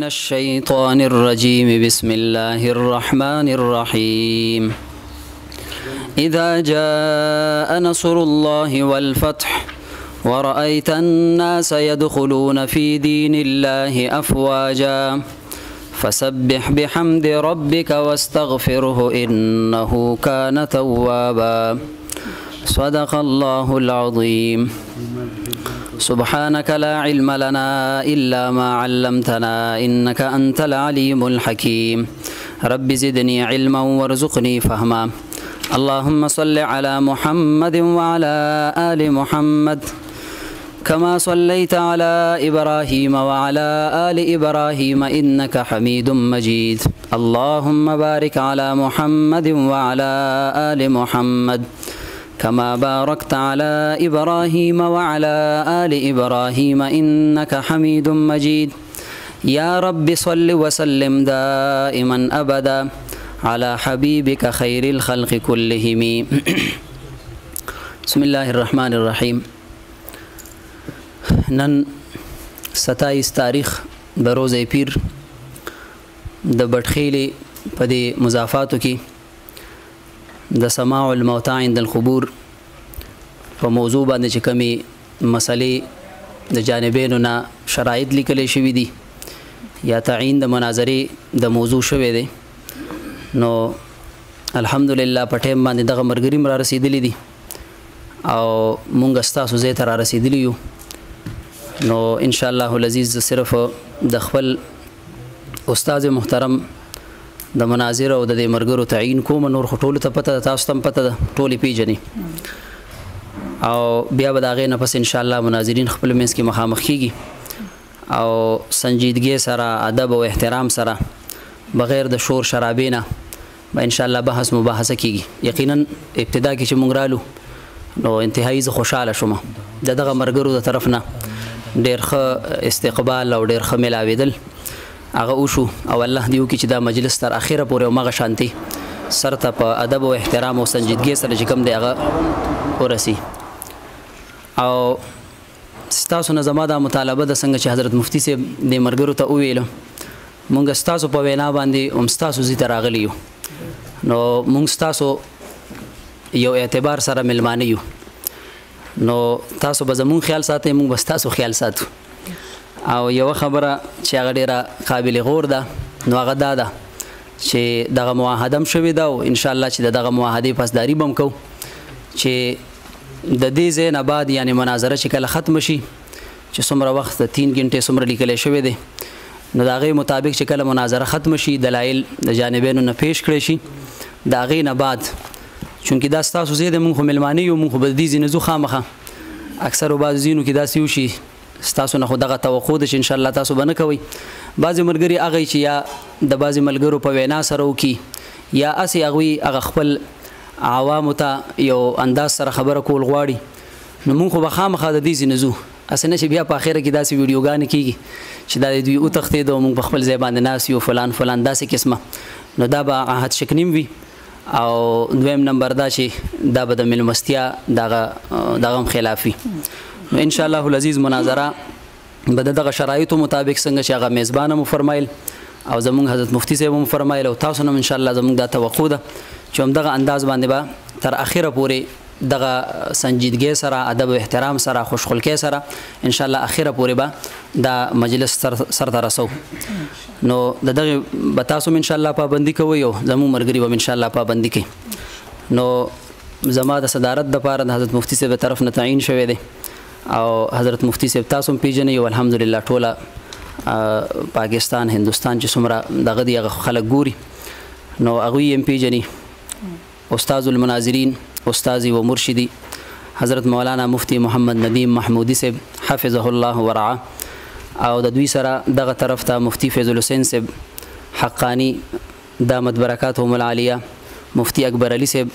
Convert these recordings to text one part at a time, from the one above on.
الشيطان الرجيم بسم الله الرحمن الرحيم إذا جاء نصر الله والفتح ورأيت الناس يدخلون في دين الله أفواجا فسبح بحمد ربك واستغفره إنه كان توابا صدق الله العظيم سبحانك لا علم لنا إلا ما علمتنا إنك أنت العليم الحكيم رب زدني علما وارزقني فهما اللهم صل على محمد وعلى آل محمد كما صليت على إبراهيم وعلى آل إبراهيم إنك حميد مجيد اللهم بارك على محمد وعلى آل محمد كما باركت على إبراهيم وعلى آل إبراهيم إنك حميد مجيد يا رب صل وسلم دائما أبدا على حبيبك خير الخلق كلهم بسم الله الرحمن الرحيم نن 27 تاریخ د روزه پیر د بټخیلې په دې مضافاتو کې د سماع الموتى عند القبور په موضوع باندې چې کمی مسلې د جانبینو نه شرایط لیکل شوي دي یا تعیین د مناظرې د موضوع شوی دی نو الحمدلله په ټیم باندې دغه مرګري را رسیدلی دي او مونږ ستاسو ځای ته را رسیدلی یو نو ان شاء الله العزیز صرف د خپل استاد محترم د مناظر او د مرګرو تعیین کوم نور خټول ته پته تاسو تم پته ټولې پیجنې او بیا به دا غې نه پس ان شاء الله مناظرین خپل منځ کې مخامخ کیږي او سنجیدګي سره ادب او احترام سره بغیر د شور شرابینه به ان شاء الله بحث مباحثه کیږي یقینا ابتدا کې چې مونږ رالو نو انتهایی زه خوشاله شوم دغه مرګرو د طرف نه ډېر ښه استقبال او ډېر ښه ملاوېدل هغه وشو او الله دیو کې چې دا مجلس تر اخره پورې مغه شانتي سرته په ادب او احترام او سنجیدګي سره چې کوم دی هغه ورسي او ستاسو نه زما دا مطالبه د څنګه چې حضرت مفتی صاحب د مرګرو ته وویل مونږ ستاسو په وینا باندې هم ستاسو زی ته راغلی یو نو مونږ ستاسو یو اعتبار سره ملمانه یو نو تاسو به زمون خیال ساتئ مونږ به ستاسو خیال ساتو او یو خبره چې هغه ډیره قابل غور ده نو هغه دا ده چې دغه معاهده هم شوې ده او ان شاء الله چې دغه معاهدې پاسداري به هم کوو چې د دې ځای نه بعد یعنی مناظره چې کله ختم شي چې څومره وخت 3 غنټې څومره لیکلی شوی دی نو د هغې مطابق چې کله مناظره ختم شي دلایل د جانبینو نه پیش کړی شي د هغې نه بعد چونکې دا ستاسو ځای دی مونږ خو مېلمانه یو مونږ خو به د دې ځینې ځو خامخه اکثرو بعضو ځینو کې داسې وشي ستاسو نه خو دغه توقع ده چې انشاءالله تاسو به نه کوئ بعضې ملګري هغه چې یا د بعضې ملګرو په وینا سره وکړي یا هسې هغوی هغه خپل عوامو ته یو انداز سره خبره کول غواړي نو مونږ خو به خامخا د دې ځینې ځو هسې نه چې بیا په اخره کې داسې ویډیوګانې کېږي چې دا د دوی وتښتېد او مونږ په خپل ځای باندې ناست یو فلان فلان داسې قسمه نو دا به عهد شکنیم وي او دویم نمبر دا چې دا به د مېلمستیا دغه هم خلاف وي نو ان شاء الله العزیز مناظره به دغه شرایطو مطابق څنګه چې هغه میزبان مو فرمایل او زمونږ حضرت مفتی صاحب مو فرمایل او تاسو هم ان شاء الله زمونږ دا توقع ده چې هم دغه انداز باندې به تر اخره پورې دغه سنجیدګي سره ادب او احترام سره خوشخلقۍ سره ان شاء الله اخره پورې به دا مجلس سر ته رسو نو دغه به تاسو ان شاء الله پابندي کوئ او زموږ مرګري به ان شاء الله پابندي کوي نو زما د صدارت د پاره د حضرت مفتی صاحب طرف نه تعیین شوی دی او حضرت مفتی صاحب تاسو هم پیژنئ او الحمدلله ټوله پاکستان هندوستان چې څومره دغه دی هغه خلک ګوري نو هغوی هم پیژني استاذ المناظرین استاذي و مرشدي حضرت مولانا مفتی محمد ندیم محمودی صاحب حفظه الله ورعاه او د دوی سره دغه طرف ته مفتی فیض الحسین صاحب حقانی دامت برکاتهم العالیه مفتی اکبر علی صاحب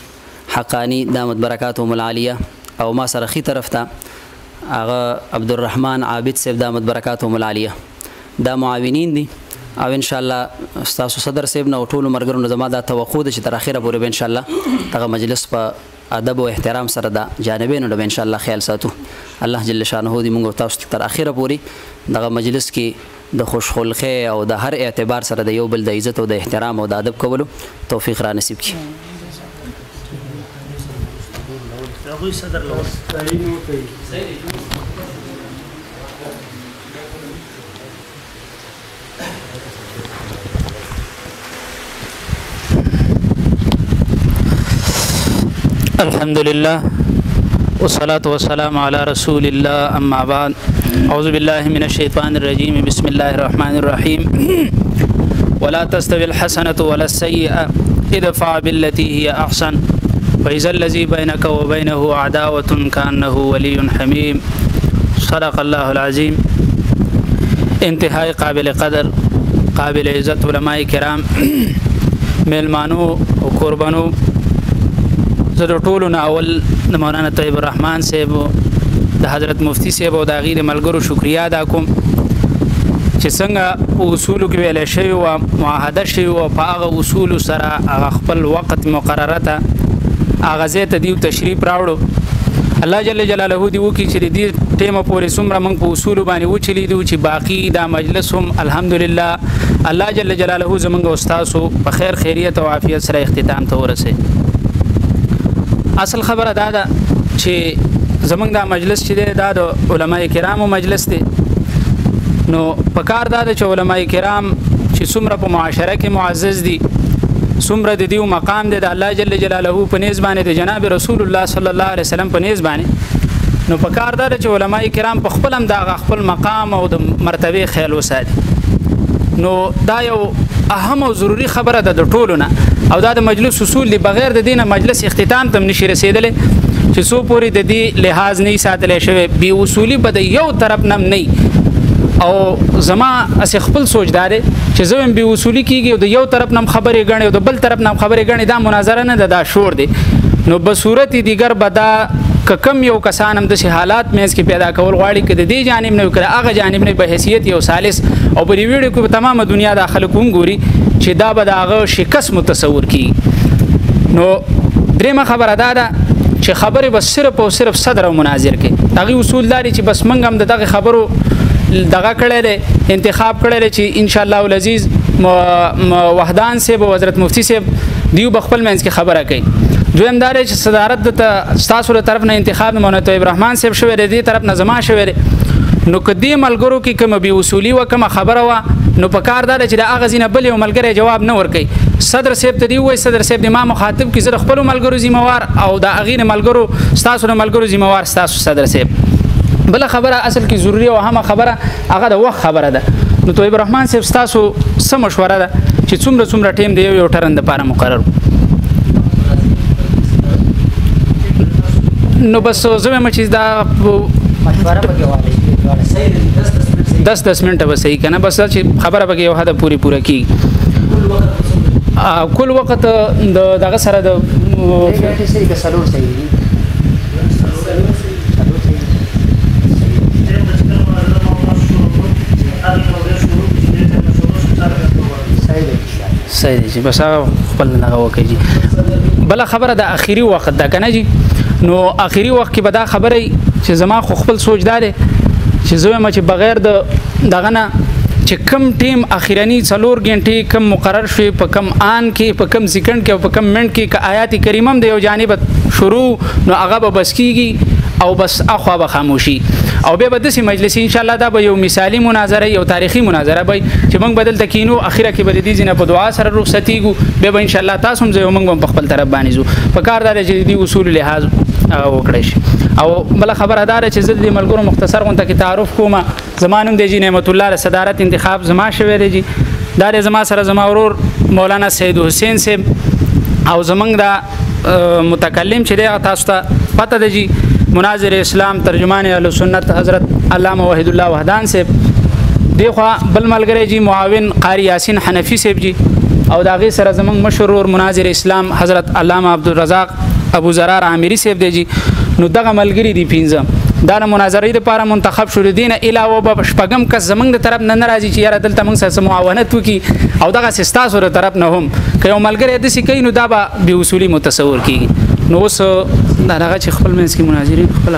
حقانی دامت برکاتهم العالیه او ما سره خي طرف ته هغه عبدالرحمن عابد صاحب دامت برکاتهم العالیه دا معاونین دي او ان شاء الله استاد صدر صاحب نو ټول مرګرو زما دا توقع ده چې تر اخره پورې ان شاء الله دغه مجلس په ادب او احترام سره دا جانبینو د ان شاء الله خیال ساتو الله جل شانه دې موږ تاسو تر اخره پورې دغه مجلس کې د خوشخلقه او د هر اعتبار سره د یو بل د عزت او د احترام او د ادب کولو توفیق را نصیب کړي. الحمد لله والصلاة والسلام على رسول الله أما بعد أعوذ بالله من الشيطان الرجيم بسم الله الرحمن الرحيم ولا تستوي الحسنة ولا السيئة ادفع بالتي هي أحسن فإذا الذي بينك وبينه عداوة كأنه ولي حميم صدق الله العظيم. انتهاء قابل قدر قابل عزت علماء کرام میلمانو او قربانو زه د ټولو نه اول د مولانا طیب الرحمن صاحب د حضرت مفتی صاحب او د غیر ملګرو شکریا ادا کوم چې څنګه اصول کې ویل شوی او معاهده شوی او په هغه اصول سره هغه خپل وخت مقرره ته هغه ته دیو تشریف راوړو. الله جل جلاله دی وکي چې دې ټیمه پورې څومره موږ په اصول باندې وچلی دی چې باقی دا مجلس هم الحمدلله الله جل جلاله زمونږ استادو په خیر خیریت او عافیت سره اختتام ته ورسه. اصل خبره دا ده چې زمونږ دا مجلس چې دا د علماء کرامو مجلس دی نو په کار دا ده چې علماء کرام چې څومره په معاشره کې معزز دي څومره د دیو مقام دی د الله جل جلاله په نيز باندې د جناب رسول الله صلی الله علیه وسلم په نيز باندې نو په کار دا ده چې علماء کرام په خپل هم دا خپل مقام او د مرتبه خیال وساتي. نو دا یو اهم او ضروری خبره ده د ټولو نه او دا د مجلس اصول دی بغیر د دینه مجلس اختتام تم نشي رسیدلې چې سو پوری د دې لحاظ نه ساتل شوی بي اصولي بد یو طرف نم نه او زما اس خپل سوچدار چې زویم بي اصولي کیږي او د یو طرف نم خبرې غني او د بل طرف نم خبرې غني دا مناظره نه ده دا شور دی. نو به صورت دیګر بدا کم یو کسان هم د حالات مېز کې پیدا کول غواړي کده دی جانب نه کړه هغه جانب نه به حیثیت یو ثالث او په ویډیو کې تمامه دنیا داخله کوم ګوري چې دا به داغه شکست متصور کی. نو درېمه خبره دا ده چې خبره بس صرف او صرف صدر او مناظر کې دغه اصول داري چې بس منګ هم دغه خبرو دغه کړه انتخاب کړه چې ان شاء الله العزيز وحدان صاحب او حضرت مفتی صاحب دیو بخپل منځ کې خبره کوي. دویم دار چې صدارت د تاسو له طرف نه انتخاب مولانا طیب الرحمن صاحب شوی دی طرف نه زما شوی دی نو کدی ملګرو کې کوم بي اصولي و کوم خبره و نو په کار دار چې د اغازینه بل یو ملګری جواب نه ورکي صدر صاحب ته دی وای صدر صاحب د ما مخاطب کې زره خپل ملګرو ذمہوار او د اغینه ملګرو تاسو نه ملګرو ذمہوار تاسو صدر صاحب. بل خبره اصل کې ضروری او اهم خبره هغه د وخت خبره ده. نو طیب الرحمن صاحب تاسو سم مشوره ده چې څومره ټیم دی یو ټرن د لپاره مقرر نو بس زما چې دا مشوره پکې والی 10 منټه به صحیح کنه بس چې خبره پکې یو حدا پوره کی کل وخت دغه سره د سلور صحیح صحیح بس خپل نه وکړي. بل خبره د اخیری وخت دا کنه جی نو اخیری وخت کې به دا خبره چې زما خو خپل سوچ دار چې زویم چې بغیر د دغه نه چې کم ټیم اخیرانی 4 غنټې کم مقرر شي په کم آن کې په کم سکند کې او په کم منټ کې آیات کریمه د یو جانب شروع نو هغه به بس کیږي او بس اخوا به خاموشي او به د مجلس ان شاء الله دا به یو مثالی مناظره یو تاریخي مناظره به چې موږ بدل تکینو اخیره کې به دې ځنه په دعا سره رخصتیږو به ان شاء الله تاسو هم زه موږ په خپل طرف باندې زو په کار دار چې دې اصول لحاظ وکړئ شي. او بل خبره دار چې زه د ملګرو مختصر غونته کې تعارف کوم زمانم د جی نعمت الله صدارت انتخاب زما شوی دی دار زما سره زما ورور مولانا سید حسین صاحب او زمنګ دا متکلم چې تاسو ته پته دی مناظر اسلام ترجمان اهل سنت حضرت علامہ وحید الله وحدان صاحب دیخوا بل ملګری جی معاون قاری یاسین حنفی صاحب جی او داغه سره زمنګ مشهور مناظر اسلام حضرت علامہ عبدالرزاق ابو زرار عامری صاحب دی نو دغه ملګری دی پینځه دا مناظرې لپاره منتخب شو دي نه علاوه به شپږم کس زمنګ د طرف نه ناراضي چې یاره دلته موږ سره معاونت وکي او دغه سستاسو تر طرف نه هم که یو ملګری د سې کین نو دا به اصولي متصور کیږي نو اوس دا هغه چې خپل منځ کې مناظرین خپل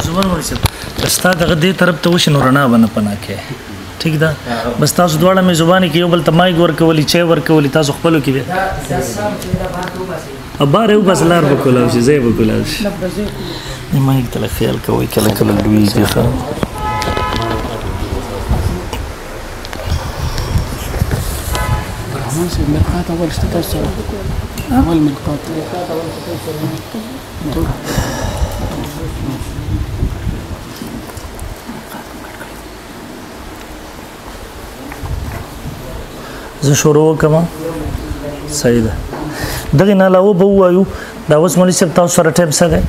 زمر مولوي صاحب ستا دغه دې طرف ته وشي نو رڼا به نه پناه کوي ټیک ده بس تاسو دواړه مې زبانې کې یو بل ته مایک ورکولي چای ورکولي تاسو خپلو کې بیا بار یو بس لار به کولاو شي ځای به کولاو شي مایک ته خیال کوئ کله کله لویږي ښه مرقات أول اشتغل أول مرقات زه شروع وکم صحیح ده دغه نه علاوه به وایو دا اوس مولوي صاحب تاسو سره ټایم څه دی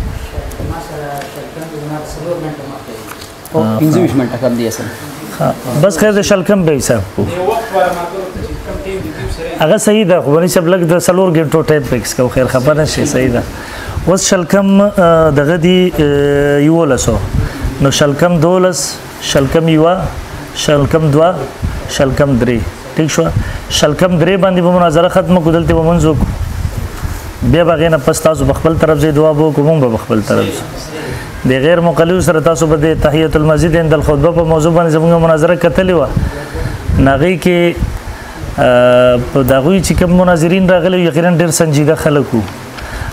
25 منټه کم دی اصل بس خیر د شلکم به حساب کو هغه صحیح ده مولوي صاحب لګ د سلور غنټو ټایم فکس کو خیر خبره شي صحیح ده اوس شلکم دغه دی یو لسو نو شلکم دولس شلکم یوا شلکم دوا شلکم درې ٹھیک شو شلکم درې باندې به مناظره ختمه کودلته به منځو بیا بغې نه پس تاسو بخپل طرف زی دعا وو کوم به بخپل طرف د غیر مقلد سره تاسو به د تحیت المسجد عند الخطبه په موضوع باندې زموږ مناظره کتلې و ناغي کې په دغوی چې کوم مناظرین راغلي یقینا ډیر سنجیده خلک وو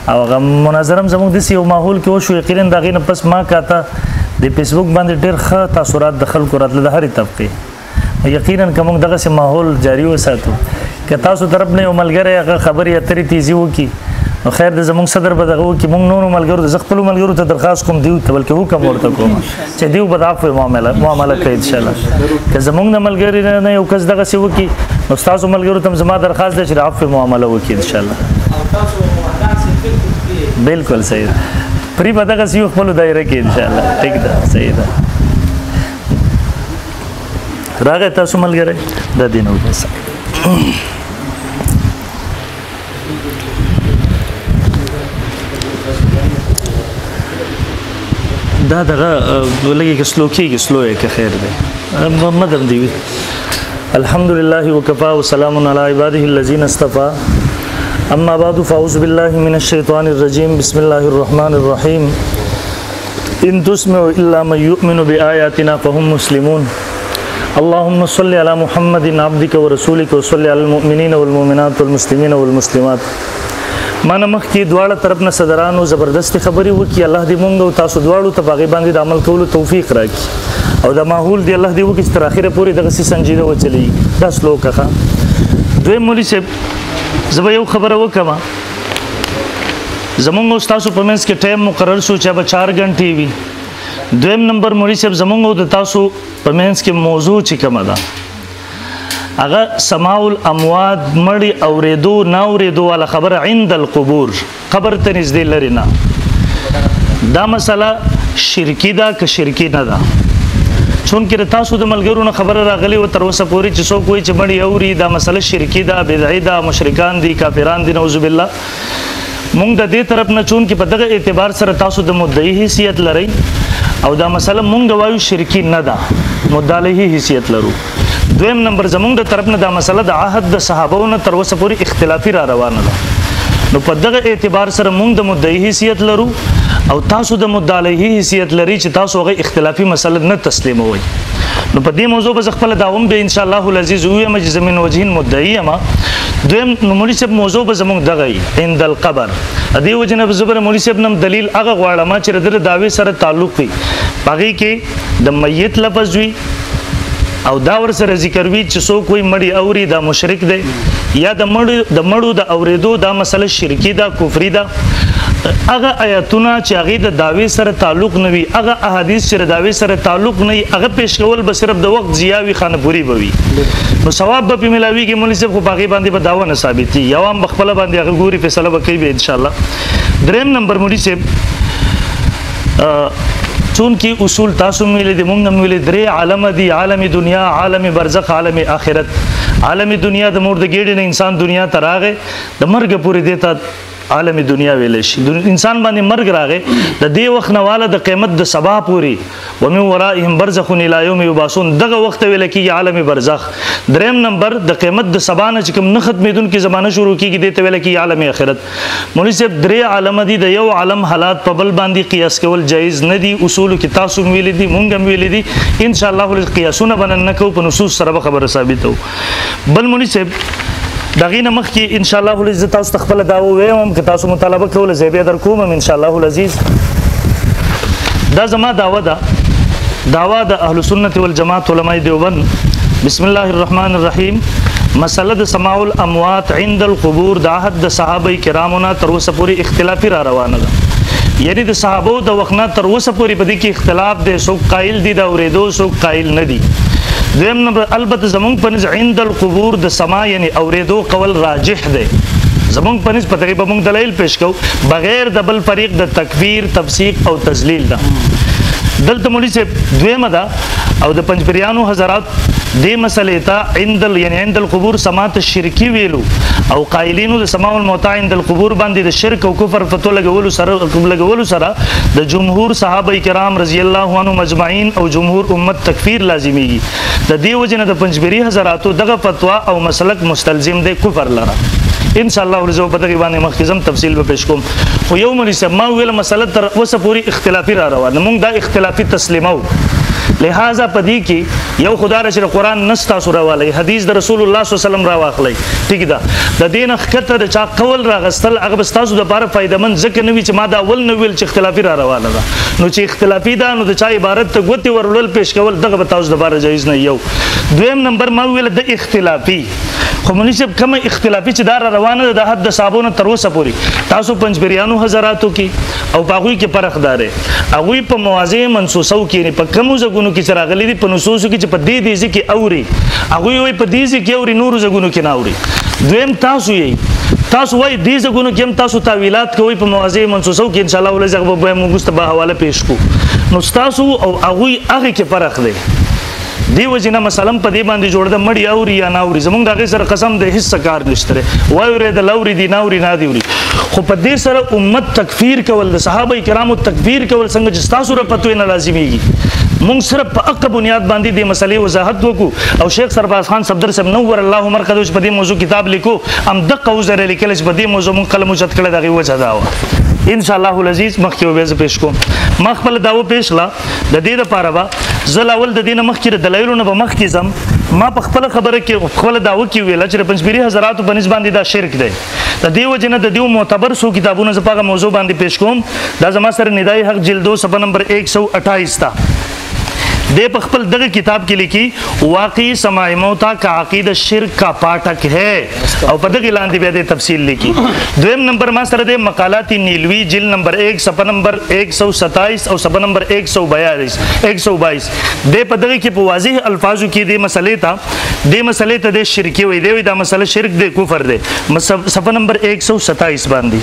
او هغه مناظره زموږ د یو ماحول کې وشو یقینا دغې نه پس ما کاته د فیسبوک باندې ډیر ښه تاثیرات د خلکو راتله د هرې طبقه یقینا کوم دغه سه ماحول جاری وساتو که تاسو طرف نه یو ملګری هغه خبرې اترې تیزی وکي نو خیر د زموږ صدر به دغه وکي موږ نور ملګرو د خپل ملګرو ته درخواست کوم دیو ته بلکې حکم ورته کوم چې دیو به عفو معامله کوي ان شاء الله که زموږ د ملګری نه یو کس دغه سی وکي نو تاسو ملګرو ته زما درخواست ده چې عفو معامله وکي ان شاء الله بالکل صحیح پری به دغه سی خپل دایره کې ان شاء الله ټیک ده صحیح ده راغی تاسو ملګری د دین او بس دا دغه ولګي کې سلو کې خیر دی مدم دی الحمدلله وکفا وسلام علی عباده الذین اصطفى اما بعد فاعوذ بالله من الشیطان الرجیم بسم الله الرحمن الرحیم ان تسمعوا الا من يؤمن بآياتنا فهم مسلمون اللهم صل على محمد عبدك ورسولك وصل على المؤمنين والمؤمنات والمسلمين والمسلمات مانه مخ کې دواړه طرف نه صدرانو زبردست خبري وکي الله دې مونږ او تاسو دواړو ته باغی باندې د عمل کولو توفیق راکړي او د ماحول دی الله دې وکي تر اخره پورې دغه سنجیده وچلی دا سلوکه دوی مولوي صاحب زه یو خبره وکم زمونږ تاسو په منځ کې ټایم مقرر شو چې به 4 غنټې وي دویم نمبر مولوي صاحب زمونږ د تاسو په منځ کې موضوع چې کومه ده هغه سماع الاموات مړی اوریدو نه اوریدو ولا خبر عند القبور قبر ته نږدې لري نه دا مسله شرکی ده که شرکی نه ده چون کې تاسو د ملګرو نه خبر راغلی و تر اوسه پورې چې څوک وایي چې مړی اوري دا مسله شرکی ده بدعي ده مشرکان دي کافران دي نعوذ بالله مونږ د دې طرف نه چون کې په دغه اعتبار سره تاسو د مدعي حیثیت لرئ او دا مسله مونږ وایو شرکی نه ده مدعي حیثیت لرو دویم نمبر زمونږ د طرف نه دا مسله د عهد د صحابو نه تر اوسه پورې اختلافي را روانه ده نو په دغه اعتبار سره مونږ د مدعي حیثیت لرو او تاسو د مدعي حیثیت لري چې تاسو هغه اختلافي مسله نه تسلیموي نو په دې موضوع به خپل داوم به ان شاء الله العزیز وي مجز من وجهین مدعی ما دویم مولوی صاحب موضوع به زمونږ دغه عند القبر ادي وجنه زبر مولوی صاحب نم دلیل هغه غواړم چې د دعوی سره تعلق وي باقي کې د میت لفظ وي او دا ور سره ذکر وی چې څوک وي مړی اوري دا مشرک دی یا د مړو د اوریدو دا مسله شرکی دا کفری دا هغه آیاتونه چې هغه د دعوی سره تعلق نه وي هغه احادیث چې د دعوی سره تعلق نه وي هغه پیش کول به صرف د وخت ضیاوي خانه پوری بوي نو ثواب به ملاويږي مولوی صاحب خو باغی باندې به داوا نه ثابتي یو هم خپل باندې هغه ګوري فیصله وکړي به ان شاء الله دریم نمبر مولوی صاحب چون کی اصول تاسو ملي دي مونږ ملي درې عالم دي عالم دنیا عالم برزخ عالم آخرت عالم دنیا د مور د ګډ نه انسان دنیا ته راغې د مرګ پورې دیتا عالم دنیا ویل شي انسان باندې مرګ راغی د دې وخت نه والا د قیامت د سبا پوری ومن ورائهم برزخ الى يوم يبعثون دغه وخت ویل کی عالم برزخ. دریم نمبر د قیامت د سبا نه چې کوم نه ختمېدونکې زمانه شروع کیږي دې ته ویل کی عالم اخرت. مولوی صاحب درې عالم دي د یو عالم حالات په بل باندې قیاس کول جایز نه دي. اصول کې تاسو ویل دي مونږ هم ویل دي ان شاء الله قیاسونه باندې نه کوو په نصوص سره خبره ثابتو. بل مولوی صاحب دغه نمخ کې ان شاء الله العزیز تاسو تخپل داو ویم که تاسو مطالبه کوله زیبه در کوم ان شاء الله العزیز. دا زما داوا د اهل سنت والجماعت علماء دیوبند. بسم الله الرحمن الرحیم. مسله د سماع الاموات عند القبور د عهد د صحابه کرامو نه تر اوسه پورې اختلافي را روانه ده. یعنی د صحابو د وخت نه تر اوسه پورې په دې کې اختلاف دی. څوک قائل دي دا اورېدو څوک قائل نه دي. دویم نمبر البته زمونږ په نس عند القبور د سما یعنی اورېدو قول راجح دی. زمونږ په نس په تقریبا موږ دلایل پیش کوو بغیر د بل فریق د تکفیر تفسیق او تذلیل ده. دلته مولوی صاحب دویمه ده او د پنځپریانو حضرات دې مسلې ته عند القبور سماعت شرکی ویلو او قائلینو د سماع الموت عند القبور باندې د شرک او کفر فتوا لګولو سره د جمهور صحابه کرام رضی الله عنهم اجمعین او جمهور امت تکفیر لازمیږي. د دې وجنه د پنځپری حضراتو دغه فتوا او مسلک مستلزم دی کفر لره. ان شاء الله ورزو په دغه باندې مخکزم تفصیل به پیش کوم. خو یو مولوی صاحب ما ویل مسله تر اوسه پوری اختلافي را روانه موږ دا اختلافي تسلیمو. لہذا پدې کې یو خدای رسول قرآن نستا سوره والی حدیث د رسول الله صلی الله علیه وسلم را واخلي ٹھیک ده. د دین خطه د چا قول را غستل هغه بستاسو د لپاره فائدمن ځکه نوي چې ما دا اول نو ویل چې اختلافي را روانه ده. نو چې اختلافي ده نو د چا عبارت ته غوتی ورول پیش کول دغه بتاوس د لپاره جایز نه. یو دویم نمبر ما ویل د اختلافي خو مولوی صاحب کوم اختلافي چې دا روانه ده د حد صحابونو تر اوسه پوري تاسو پنځپریانو حضراتو کې او باغوي کې فرق داره. هغه په مواضع منسوسو کې نه په کوم ځګونو کې راغلي دي په نصوصو کې چې په دې دې کې اوري هغه وي په دې کې اوري نور ځګونو کې نه اوري. دویم تاسو وایي دې ځګونو کې هم تاسو تعویلات کوي په مواضع منسوسو کې ان شاء الله ولې زغب به موږ ست به حواله پیش کو. نو تاسو او هغه کې فرق دی. دی وجنه مثلا په دې باندې جوړ د مړی اوري یا ناوري زمونږ دغه سره قسم د حصہ کار نشته وایره د لوري دی ناوري نه دی وری. خو په دې سره امت تکفیر کول د صحابه کرامو تکفیر کول څنګه چې تاسو را پتوې نه لازميږي. مونږ صرف په حق بنیاد باندې د مسلې وضاحت وکړو او شیخ سرفراز خان صفدر صاحب نور الله مرکز په دې موضوع کتاب لیکو ام دغه وزره لیکل چې په دې موضوع مونږ قلم چت کړه دغه وجه دا و. ان شاء الله العزیز مخکې وبې پیش کوم. ما خپل داو پیش لا د دې لپاره با زل اول د دینه مخکې دلایلونه به مخکې زم ما په خپل خبره کې خپل داو کې ویل چې پنځپيري حضراتو په نسبت باندې دا شرک دی. د دې وجنه د دیو معتبر سو کتابونو زپاغه موضوع باندې پیش کوم. دا زما سره ندای حق جلد 2 صفحه نمبر 128 تا دے په خپل دغه کتاب کې لیکي واقعي سماع موت کا عقیده شرک کا پاٹک ہے او په دغه لاندې بیا د تفصیل لیکي. دویم نمبر ما سره د مقالات نیلوی جلد نمبر 1 صفحه نمبر 127 او صفحه نمبر 122 دے په دغه کې په واضح الفاظو کې د مسلې ته د شرکی وي دی دا مسله شرک دی کفر دی. صفحه نمبر 127 باندې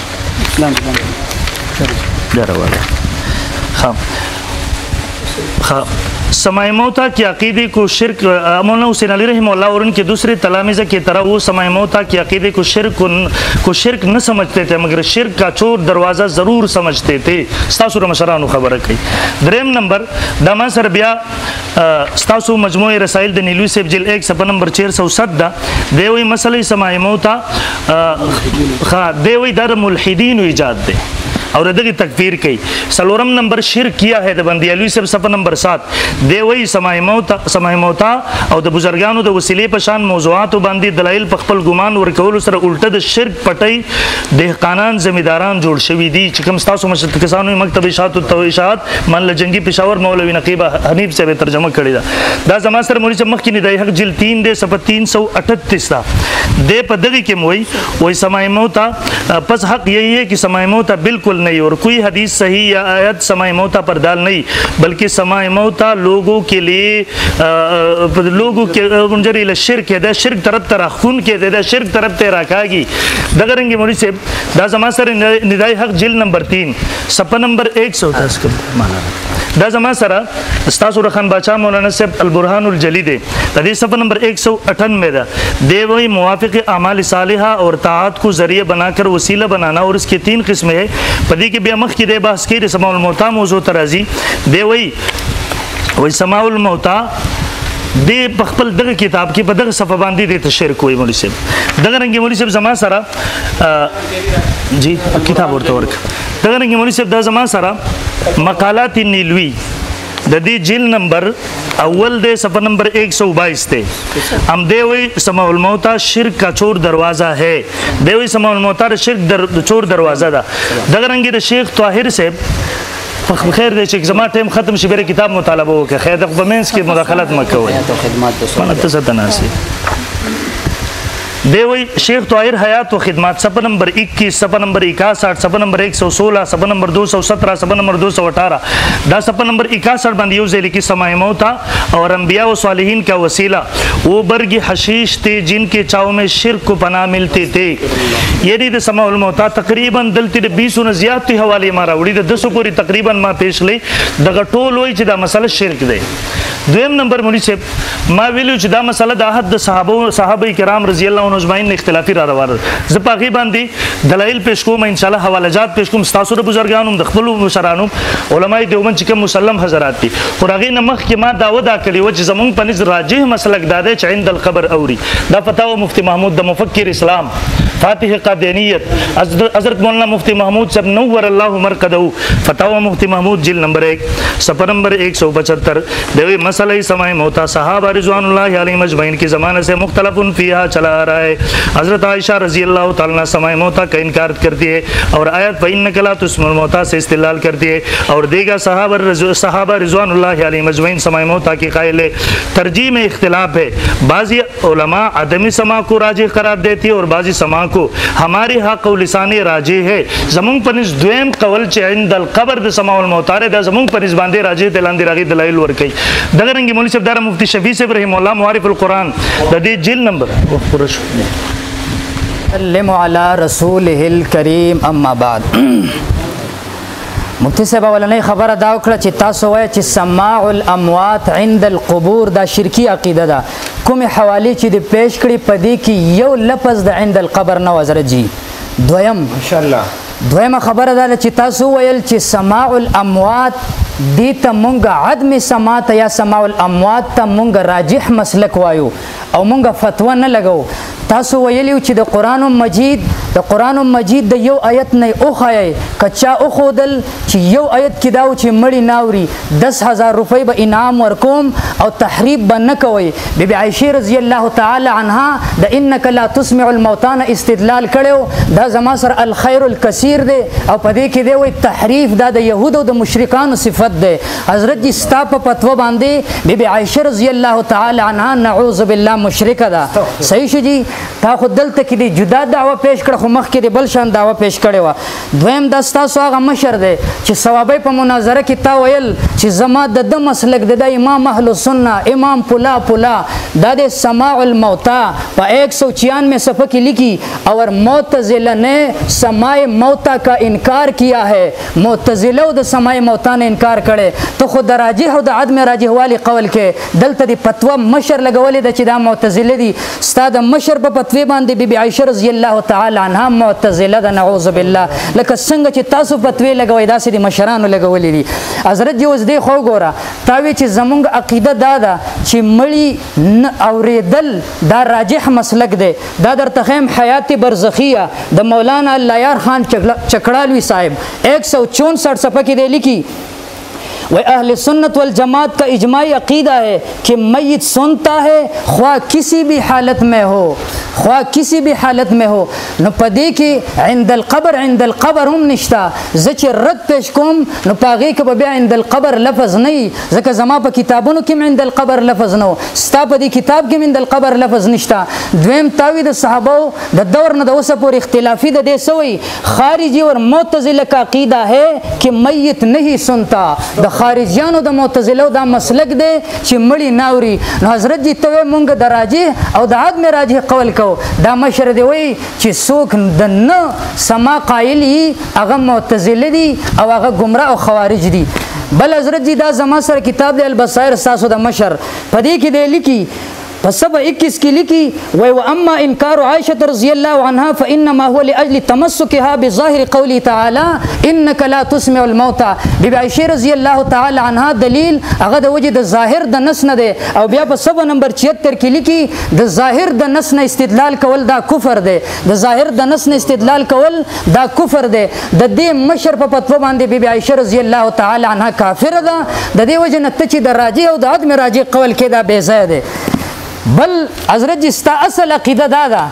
سماع موتا کی عقیدے کو شرک مولانا حسین علی رحمہ اللہ اور ان کے دوسرے تلامذہ کی طرح وہ سماع موتا کی عقیدے کو شرک نہ سمجھتے تھے مگر شرک کا چور دروازہ ضرور سمجھتے تھے. ستاسو مشرانو خبر کړي. دریم نمبر دما سر بیا ستاسو مجموعه رسائل د نیلوی صاحب جلد 1 صفحه نمبر 407 دی وی مسئله سماع موتا دی وی در ملحدین ایجاد دی اور دغه تکفیر کوي. سلورم نمبر شرک کیا ہے د بندی علوی صاحب صفحه نمبر 7 دی وی سماع موت او د بزرګانو د وسیلې په شان موضوعات باندې دلایل په خپل ګمان ورکول سره الټه د شرک پټي دهقانان زمیداران جوړ شوی دي چې کوم تاسو مشت کسانو مکتب اشاعت او توشات من لجنگی پېښور مولوی نقیب حنیف صاحب ترجمه کړی دا زما سره مولوی صاحب مخکې ندای حق جلد 3 د صفحه 338 دا د په دغه کې وای سماع موت پس حق یہی ہے کہ سماع موت بالکل نہیں اور کوئی حدیث صحیح یا آیت سماع موتا پر دال نہیں بلکہ سماع موتا لوگوں کے منجر الى شرک ہے دا شرک طرف تراخون کے دا شرک طرف تراکاگی دغرنگی مولی سے دا زمان سر ندائی حق جلد نمبر 3 صفحہ نمبر 110 دا زما سره استاد رخان باچا مولانا صاحب البرهان الجلی دی د دې صفحه نمبر 198 دا دی وہی موافق اعمال صالحہ اور طاعات کو ذریعہ بنا کر وسیلہ بنانا اور اس کے 3 قسمیں ہے پدی کے بیا مخ کی دے بحث کی سماع الموتى موضوع ترازی دی وہی سماع الموتى دی خپل دغه کتاب کې په دغه صفحه باندې د تشریح کوي مولوی صاحب دغه رنګ مولوی صاحب زما سره جی کتاب ورته ورک دغه رنګ مولوی صاحب د زما سره مقالات نیلوی د دې جیل نمبر اول دے صفحہ نمبر 122 تے ہم دے وی سماع الموتى شرک کا چور دروازہ ہے دے وی سماع الموتى شرک چور دروازہ دا دغه رنګ د شیخ طاهر صاحب خیر دے چې زما ټیم ختم شي بیره کتاب مطالبه وکړه خیر د بمنس کې مداخلت مکوئ خدمات منت ستناسی دیوی شیخ طاہر حیات و خدمات صفحہ نمبر 21 صفحہ نمبر 61 صفحہ نمبر 116 صفحہ نمبر 217 صفحہ نمبر 218 دا صفحہ نمبر 61 بند یو ذیلی کی سماع موتى اور انبیاء و صالحین کا وسیلہ وہ برگ حشیش تھے جن کے چاؤ میں شرک کو پناہ ملتے تھے یعنی دا سماع الموتى تقریباً دلتی دا 20 و زیادتی حوالی مارا وڑی دا 10 پوری تقریباً ما پیش لے دا غٹول ہوئی چی دا مسئلہ شرک دے دویم نمبر مولی صاحب ما ویلو چې دا مسله د احد صحابه کرام رضی الله عنهم اجمعین اختلافي را روانه زه په هغې باندې دلایل پیش کوم انشاءالله حوالجات پیش کوم ستاسو د بزرګانو د خپلو مشرانو علماء دیوبند چې کوم مسلم حضرات دي خو هغې نه مخکې ما دعوه دا کړې وه چې زمونږ په نظر راجح مسلک دا دی چې عند القبر اوري دا فتاوی مفتی محمود د مفکر اسلام فاتح قادیانیت حضرت مولانا مفتی محمود صاحب نور اللہ مرقدہ فتاوی مفتی محمود جلد نمبر 1 صفحہ نمبر 175 دیوی مسئلہ سماع موتى صحابہ رضوان اللہ علیہم اجمعین کے زمانے سے مختلف فیہا چلا آ رہا ہے حضرت عائشہ رضی اللہ تعالیٰ سماع موتى کا انکار کرتی ہے اور آیت فإنک لا تسمع الموتى سے استدلال کرتی ہے اور دیگا صحابہ رضوان اللہ علیہم اجمعین سماع موتى کی قائل ہے ترجیح میں اختلاف ہے بعضی علماء عدمی سماع کو راجح قرار دیتی ہے اور بعضی سماع کو ہماری حق و لسان راجح ہے زمون پنس دویم قول چې عند القبر د سماع الموتى دا زمون پنس باندې راجح دلاندې راغی دلایل ورکي دغه رنګ مولوی صاحب دار مفتی شفیع صاحب رحم الله معارف القرآن د دې جیل نمبر سلم علی رسوله الکریم اما بعد مفتی صاحب اولنۍ خبره دا وکړه چې تاسو وایئ چې سماع الاموات عند القبور دا شرکی عقیده ده کومې حوالې چې د پیش کړي په دې کې یو لفظ د عند القبر نه و حضرت جی دویمه خبره دا چې تاسو ویل چې سماع الاموات دې ته مونږ عدم سماع ته یا سماع الاموات ته مونږ راجح مسلک وایو او مونږ فتوا نه لګو تاسو ویلیو چې د قرآن مجید د یو آیت نه اوخایي کچا اوخودل چې یو آیت کې داو چې مړی ناوري 10,000 روپۍ به انعام ورکوم او تحریف به نه کوئ بیبي عایشې رضی الله تعالی عنها د انک لا تسمع الموتى نه استدلال کړو دا زما سره الخیر الکثیر دی او په دې کې دی وایي تحریف دا د یهودو د مشرکانو صفت دی حضرت جی ستا په فتوا باندې بیبي عایشې رضی الله تعالی عنها نعوذ بالله مشرکه ده صحیح شو جی تا خو دلته کې دی جدا دعوه پیش کړه خو مخکې دی بل شان دعوه پیش کړې وه دویم دا ستاسو هغه مشر دی چې ثوابی په مناظره کې تا ویل چې زما د ده مسلک د د امام اهل سنه امام پلا دا د سماع الموتى په 196 صفحه کې لیکي اور معتزله نے سماع موتى کا انکار کیا ہے معتزله د سماع موتى نے انکار کړي ته خو د راجح او د عدم راجح والی قول کې دلته د فتوا مشر لګولې د چې دا معتزله دي ستا د مشر په فتوی باندې بیبي عایشه رضی الله تعالی عنها معتزله ده نعوذ بالله لکه څنګه چې تاسو فتوی لګوي داسې د مشرانو لګولې دي حضرت جی اوس دې خو ګوره تا وی چې زمونږ عقیده دا ده چې مړي نه اوریدل دا راجح مسلک دی دا درته خیم حیات برزخیه د مولانا اللیار خان چکړالوی صاحب 164 صفحه کې دی لیکي وہ اہل سنت والجماعت کا اجماعی عقیدہ ہے کہ میت سنتا ہے خواہ کسی بھی حالت میں ہو نو پدې کې عند القبر هم نشتا زه رد پیش کوم نو پاغې کې بیا عند القبر لفظ نه ځکه زما په کتابونو کې عند القبر لفظ نه ستا په دې کتاب کې عند القبر لفظ نشتا دویم تاوی د صحابه د دور نه د اوسه پورې اختلافي د دې سوی خارجي اور معتزله کا عقیدہ ہے کہ میت نہیں سنتا د خارجیانو د معتزله دا مسلک دی چې مړی ناوري نو حضرت جی ته مونږ د راجح او د عدم راجح قول کو دا مشر دی وای چې څوک د نه سما قائل هغه معتزله دي او هغه گمراه او خوارج دي بل حضرت جی دا زما سره کتاب دی البصائر ساسو د مشر پدې کې دی لیکي فصب 21 کی لکھی واما انکار عائشہ رضی اللہ عنہا فانما هو لاجل تمسكها بظاهر قوله تعالی انك لا تسمع الموتى بی عائشہ رضی اللہ تعالی عنہا دلیل هغه د وجه د ظاهر د نس نه ده او بیا په سبا نمبر 76 کې لیکي د ظاهر د نس نه استدلال کول دا کفر ده د ظاهر د نس نه استدلال کول دا کفر ده د دې مشر په فتوا باندې بی عائشہ رضی اللہ تعالی عنہا کافر ده د دې وجه نه چې د راجح او د عدم راجح قول کې دا بے ځای ده بل حضرت جی ستا اصل عقیدہ دادا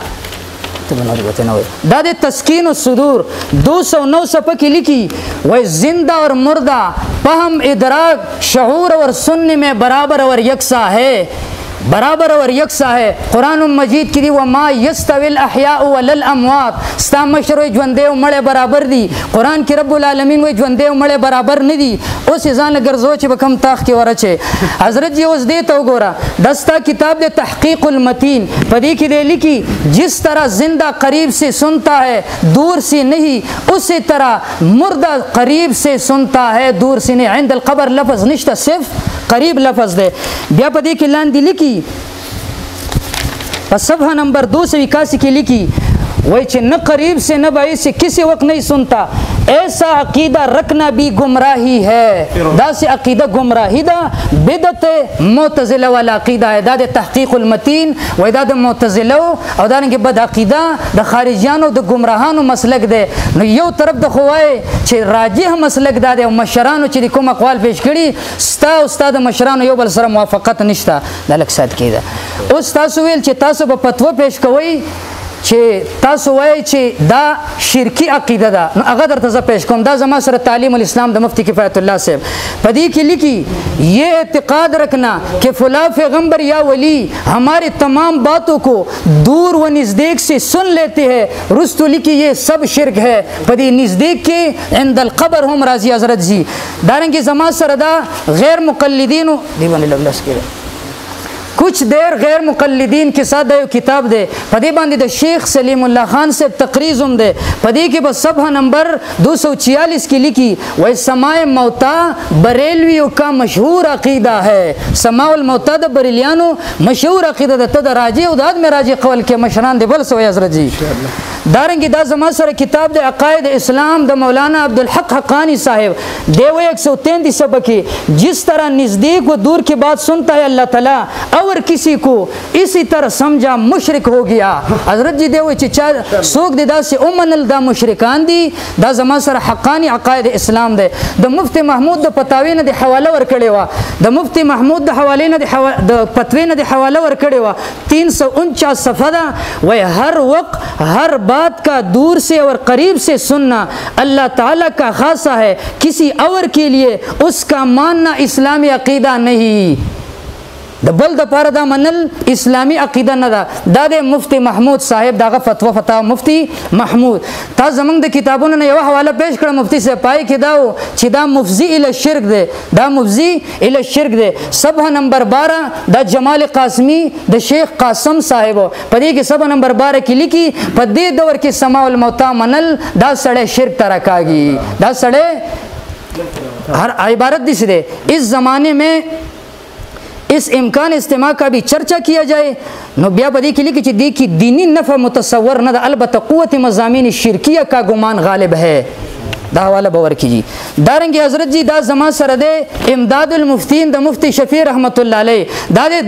دا دے تسکین الصدور 209 صفحہ کی لکھی وہ زندہ اور مردہ فہم ادراک شعور اور سننے میں برابر اور یکساں ہے برابر اور یکساں ہے قرآن مجید کی دی وما یستوی الاحیاء والاموات ستا مشر وی ژوندے او مړه برابر دي قرآن کې رب العالمین وی ژوندے او مړه برابر نه دي اوس ځان ګرځو چې بکم تاخ کې ورچه حضرت جی اوس دې تو ګورا دستا کتاب دے تحقیق المتین پدې کې دی لیکي جس طرح زندہ قریب سے سنتا ہے دور سے نہیں اسی طرح مردہ قریب سے سنتا ہے دور سے نہیں عند القبر لفظ نشتا صرف قریب لفظ دے بیا پدې کې لاندې لیکي صفحہ نمبر 281 کی لکھی وہی چھ نہ قریب سے نہ بعید سے کسی وقت نہیں سنتا ایسا عقیدہ رکھنا بھی گمراہی ہے دا سے عقیدہ گمراہی دا بدعت معتزلہ والا عقیدہ ہے دا دے تحقیق المتین و دا دے معتزلہ او دا نگے بد عقیدہ دا خارجیانو دا گمراہانو مسلک دے نو یو طرف دا خوائے چھ راجح مسلک دا دے و مشرانو چھ دی کم اقوال پیش کری ستا استاد مشرانو یو بل سر موافقت نشتا دا لک ساتھ کی دا استاد سویل چھ تاسو با پتوہ پیش کوئی چې تاسو وایي چې دا شرکی عقیده ده نو هغه درته زه پیش کوم دا زما سره تعلیم الاسلام د مفتی کفایت الله صاحب پدې کې لیکي یہ اعتقاد رکھنا کہ فلاں پیغمبر یا ولی ہمارے تمام باتوں کو دور و نزدیک سے سن لیتے ہیں رستو لکھی یہ سب شرک ہے پدې نزدیک کې عند القبر هم راضی حضرت جی دارنګه زما سره دا غیر مقلدین دی باندې لګلاس کړه کچھ دیر غیر مقلدین کے ساتھ دے کتاب دے پدی باندې د شیخ سلیم اللہ خان سے تقریز ہم دے پدی کے بس صفحہ نمبر 246 کی لکھی وہ سماع موتا بریلویوں کا مشہور عقیدہ ہے سماع الموتا د بریلیانو مشہور عقیدہ د تد راجی او داد میں راجی قول کے مشران دے بل سوی حضرت جی دارنگی دا زما سره کتاب دے عقائد اسلام دا مولانا عبدالحق حقانی صاحب دے وہ 133 صفحہ کی جس طرح نزدیک و دور کی بات سنتا ہے اللہ تعالیٰ اور کسی کو اسی طرح سمجھا مشرک ہو گیا حضرت جی دے وہ چچا سوک دے دا سے امن دا مشرکان دی دا زما سره حقانی عقائد اسلام دے دا مفتی محمود دا پتاوی نے دے حوالہ ور کڑے وا دا مفتی محمود دا حوالے نے دا پتوی نے دے حوالہ ور کڑے وا 349 صفحہ دا وہ ہر وقت ہر بات کا دور سے اور قریب سے سننا اللہ تعالیٰ کا خاصہ ہے کسی اور کے لیے اس کا ماننا اسلامی عقیدہ نہیں د بل د پاره دا منل اسلامی عقیده نه ده دا د مفتی محمود صاحب دغه فتوا مفتی محمود تا زمنګ د کتابونو نه یو حواله پیش کړه مفتی سے پای کې دا چې دا مفزی ال الشرک ده دا مفزی ال الشرک ده صفحه نمبر 12 د جمال قاسمی د شیخ قاسم صاحب په دې کې صفحه نمبر 12 کې لیکي په دې دور کې سماع الموتا منل دا سړی شرک ترکاږي دا سړی ہر عبارت دي سره اس زمانے میں اس امکان استماع کا بھی چرچا کیا جائے نو بیا بدی کے لیے کہ دیکھی دینی نفع متصور نہ البتہ قوت مضامین شرکیہ کا گمان غالب ہے دا حوالہ باور کیجی دارنگی حضرت جی دا زمان سره دے امداد المفتین دا مفتی شفیع رحمت اللہ علیہ دا دے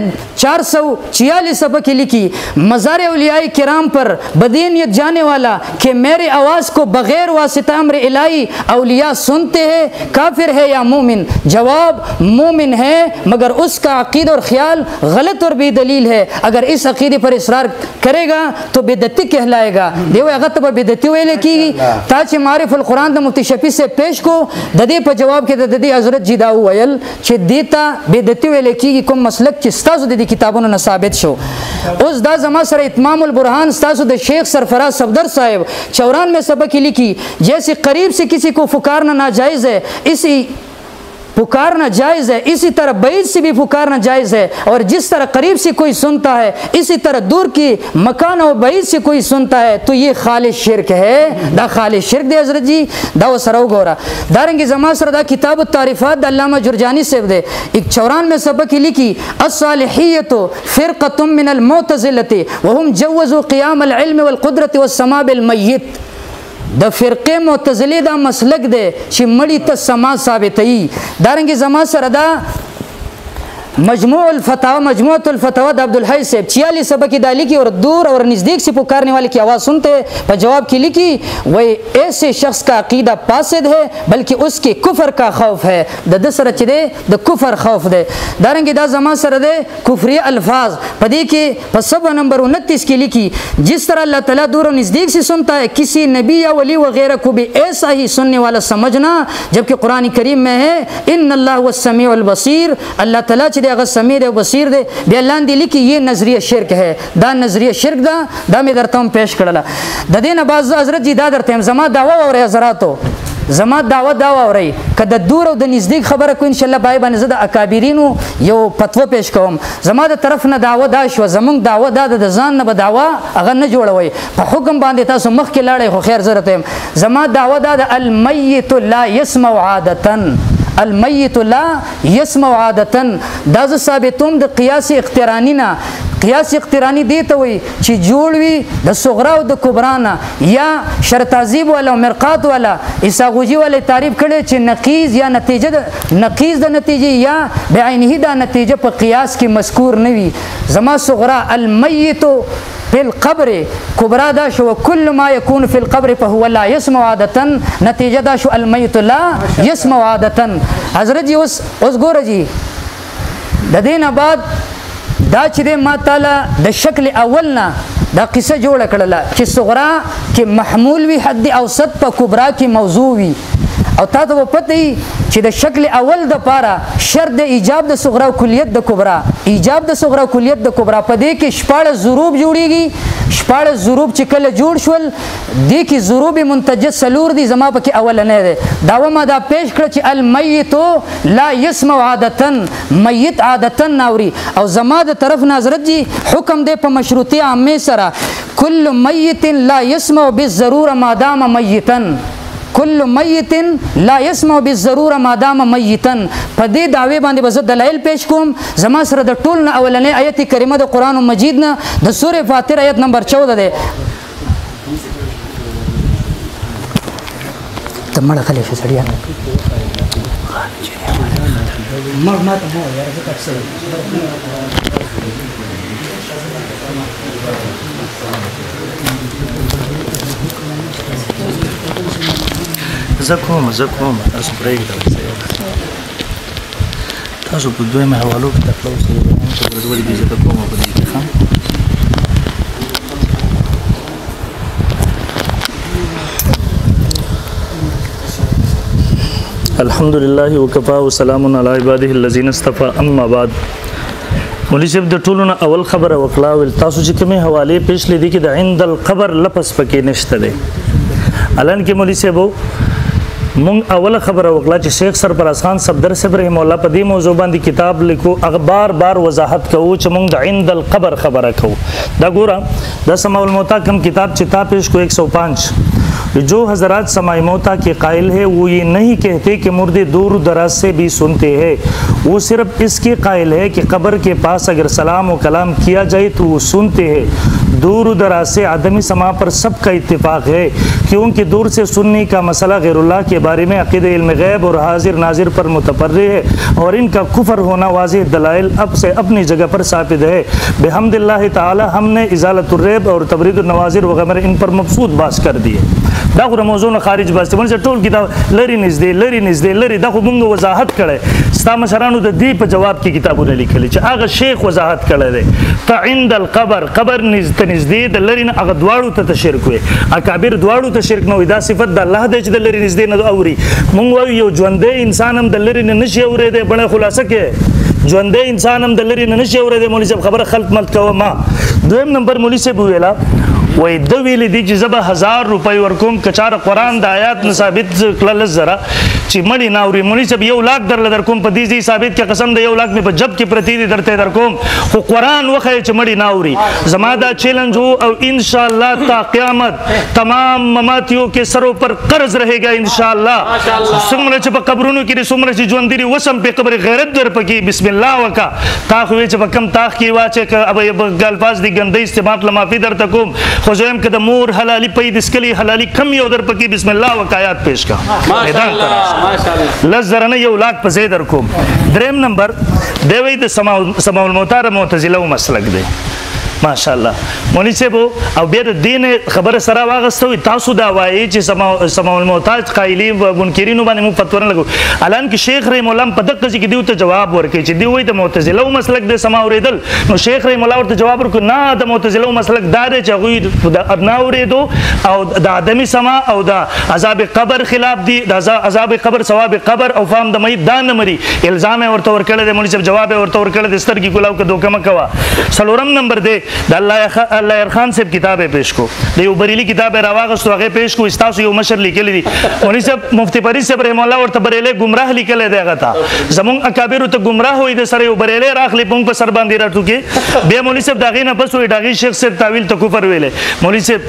446 صفحہ کی لکھی مزار اولیاء کرام پر بدینیت جانے والا کہ میرے آواز کو بغیر واسطہ امر الہی اولیاء سنتے ہیں کافر ہے یا مومن جواب مومن ہے مگر اس کا عقید اور خیال غلط اور بے دلیل ہے اگر اس عقیدے پر اصرار کرے گا تو بدعتی کہلائے گا دیو اغت پر بدعتی ویلے کی تاچہ معرف القرآن دا مفتی شفیع سے پیش کو ددی په جواب کې د دې حضرت جی دا ویل چې دیتا بدعتي ویل کېږي کوم مسلک چې ستاسو د دې کتابونو نه ثابت شو اوس دا زما سره اتمام البرهان ستاسو د شیخ سرفراز صفدر صاحب 94 صفحه کې لیکي جیسے قریب سے کسی کو پکارنا ناجائز ہے اسی पुकारना जायज़ है, इसी तरह बैद से भी पुकारना जायज़ है। और जिस तरह करीब से कोई सुनता है, इसी तरह दूर की मकान और बैद से कोई सुनता है, तो ये खालिस शिरक है। दा खालिस शिरक दे हज़रत जी, दा वो सरव गोरा दारेंगे जमा सर दा किताब तारीफ़ात अल्लामा जुरजानी से दे 94 सबक लिखी अस्सालिहियतु फ़िरक़तुम मिनल मुअतज़िलति वहुम जव्वज़ु क़ियामल इल्म वल क़ुदरति वस्समा बिल मय्यित। द फ़िरक़े मुअतज़िली दा मसलक दे छि मड़ी त समा साबितई। दारेंगे जमा सर दा मजमुअल फतवा अब्दुल हई से 46 सबक की दाली की और दूर और नज़दीक से पुकारने वाले की आवाज़ सुनते पर जवाब की लिखी वही ऐसे शख्स का अकीदा फासिद है बल्कि उसके कुफर का खौफ है। दसर दे द कुफर खौफ दे दारेंगे दा जमा सर दे कुफरी अल्फाज पदी के पसबा नंबर 29 की लिखी जिस तरह अल्लाह ताला दूर और नज़दीक से सुनता है किसी नबी या वली वगैरह को भी ऐसा ही सुनने वाला समझना, जबकि कुरान करीम में है इन्नल्लाहु वस्समीउल बसीर, अल्लाह ताला अगर समीर है बसीर दे बयान दिली कि ये नजरिया शिरक है। दा नजरिया शिरक दा मैं दरता हूँ पेश करला ददीन अब्बास हजरत जी दा दरते हैं जमा दावा और हजरातो जमा दावा हो रही कद दूर और द नज़दीक खबर को इंशाल्लाह बाई बन ज़दा अकाबिरीन यो पतवा पेश कवम जमा द तरफ न दावा दाश व जमंग दावा दा द जान न बदावा अगर न जोड़वई प हुक्म बांधे तासु मख के लाड़े हो खैर जरूरत है जमा दावा दा अल मय्यित ला यस्मा आदतन अलमय्यित ला यस्मा आदतन दाज साबितुम द क़ियास इख्तिरानी ना क़ियास इख्तिरानी देते हुई ची जोड़वी द सुगरा व द कुबराना या शरताजीब वाला मिरक़ात वाला इसागुजी वाले तारीफ करे ची नकीज़ या नतीजे नकीज़ द नतीजे या बेआइनिही दा नतीजे पर क़ियास की मज़कूर नवी जमा सुगरा अलमय्यित फिल क़ब्र कुबरा दाशु व कुल्लु मा यकून फिल क़ब्र फहुव ला यस्मा आदतन नतीजा दाशु अलमय्यित ला यस्मा आदतन। हज़रत जी उस गोर जी ददीन बाद दा चिदे मा ताला द शक्ल अव्वल ना दा किस्सा जोड़ कड़ला कि सुगरा के महमूल भी हद औसत पर कुबरा की मौजू भी और ता तो वो पता ही कि द शक्ल अव्वल द पारा शर्त ईजाब द सुगरा कुलियत द कुबरा ईजाब द सुगरा कुलियत द कुबरा पदे के शपाड़ ज़ुरूब जोड़ेगी शपाड़ ज़ुरूब चिकल जोड़ शुल दे की ज़ुरूब मुंतजद सलूर दी जमा पर के अव्वल ने दे दावा मा दा पेश कर छि अल मय्यित ला यस्मा आदतन मय्यित आदतन नावरी और जमा द तरफ हज़रत जी हुक्म दे पर मशरूतिया अम्मे सरा कुल्लु मय्यितिन ला यस्मा बिज़रूर मादाम मय्यितन कुल्लु मय्यितिन ला यस्मा बिज़रूर मादाम मय्यितन पदे दावे बांधे बस दलाइल पेश कोम जमा सर द टोल न अवलने आयत करीमा द कुरान मजीद न द सूरह फातिर आयत नंबर 14 दे तमड़ा खले से सड़िया मर मत हो यार तक से زکوم تاسو پرېږدئ تاسو په دویمه حوالو کې تکلو سره چې ورځولې دې زه کوم په دې کې ښه الحمدلله وکفا وسلام علی عباده الذین اصطفى اما بعد مولوی صاحب د ټولو نه اول خبره وکړه ول تاسو چې کومه حواله پیش لیدي کې د عند القبر لفظ پکې نشته دی الان کې مولوی صاحب مونږ اوله خبره وکړه چې شیخ سرفراز خان صفدر صاحب رحم الله په دې موضوع باندې کتاب لیکو اخبار بار وضاحت کوو چې مونږ د عند القبر خبره کوو دا ګوره د سماع الموتى کم کتاب چتا پیش کو 105 जो हजरात समाई मौता के कायल है वो ये नहीं कहते कि मुर्दे दूर दराज से भी सुनते हैं, वो सिर्फ इसके कायल है कि कब्र के पास अगर सलाम व कलाम किया जाए तो वो सुनते हैं। दूर दराज से आदमी समा पर सबका इत्तेफाक है क्योंकि दूर से सुनने का मसला गैरुल्लाह के बारे में अक़ीदे इल्म गैब और हाजिर नाजिर पर मुतपर्रे है और इनका कुफर होना वाज़ेह दलाइल अब से अपनी जगह पर साबित है। बिहम्दिल्लाह ताला हमने इज़ालतुर रैब और तबरीदुन नवाज़िर वगैरह इन पर मबसूत बास कर दिए। دا خو موضوع نه خارج باسته مونږ ټول کتاب لری نږدې لری دا خو مونږ وضاحت کړي ستا مشرانو د دې په جواب کې کتابونه لیکلي چې هغه شیخ وضاحت کړی دی ته عند القبر قبر نږدې د لری نه هغه دواړو ته شرک وي اکابر دواړو ته شرک نه وي دا صفت د الله دی چې د لری نږدې نه اوري مونږ وایو یو ژوندی انسان هم د لری نه نشي اورېدی بڼه خلاصه کې ژوندی انسان هم د لری نه نشي اورېدی مولوي صاحب خبره خلط ملت کوه ما دویم نمبر مولوي صاحب ویلا وای د ویل دي چې زبا 1000 روپۍ ورکوم کچاره قران د آیات نه ثابت کړل زرا چې مړی ناوري مولوی صاحب 1 لاک در کوم په دې ثابت کې قسم د 1 لاک مې په جب کې پرتی دي درته در کوم خو قرآن وخی چې مړی ناوري زما دا چیلنج ہو او انشاءاللہ تا قیامت تمام مماتیوں کے سروں پر قرض رہے گا انشاءاللہ سمره چې په قبرونو کې سمره چې ژوند دي وسم په قبر غیرت در پکې بسم الله وکا تا خو چې په کم تاخ کې واچې اب الفاظ دي ګندې استعمال لمافي در تکوم خو زم کده مور حلالي پي دسکلي حلالي کم یو در پکې بسم الله وکا آیات پیش کا ماشاءاللہ لزرنه 1 لاک په زیدر کوم دریم نمبر دی وی د سماع الموتار معتزله مسلک دی ماشاءالله مولوی صاحب او بیا د دین خبره سره واغستوي تاسو دا وایي چې سماع الموتاج قایلین و منکرین باندې مو فتوا نه لګو الان کې شیخ رحم الله په دغه ځکه دیو ته جواب ورکړي چې دی وایي د معتزله مسلک د سماع اوریدل نو شیخ رحم الله ورته جواب ورکړ نه د معتزله مسلک دار چې غوی د ابنا اوریدو او د ادمي سما او د عذاب قبر خلاف دی د عذاب قبر ثواب قبر او فهم د میت دان مری الزام ورته ورکړل د مولوی صاحب جواب ورته ورکړل د سترګي ګلاو ک دوکه مکوا سلورم نمبر دی د الله خان صاحب کتاب پیش کو د یو بریلی کتاب راواغستو هغه پیش کو استاسو یو مشر لیکلی دي مولوی صاحب مفتی پری صاحب رحم الله ورته بریلی گمراه لیکل دی هغه تا زمون اکابر ته گمراه وي د سره یو بریلی راخلی پونګ په سر باندې راټو کې بیا مولوی صاحب داغه نه پس وي داغه شیخ صاحب تعویل ته کفر ویلې مولوی صاحب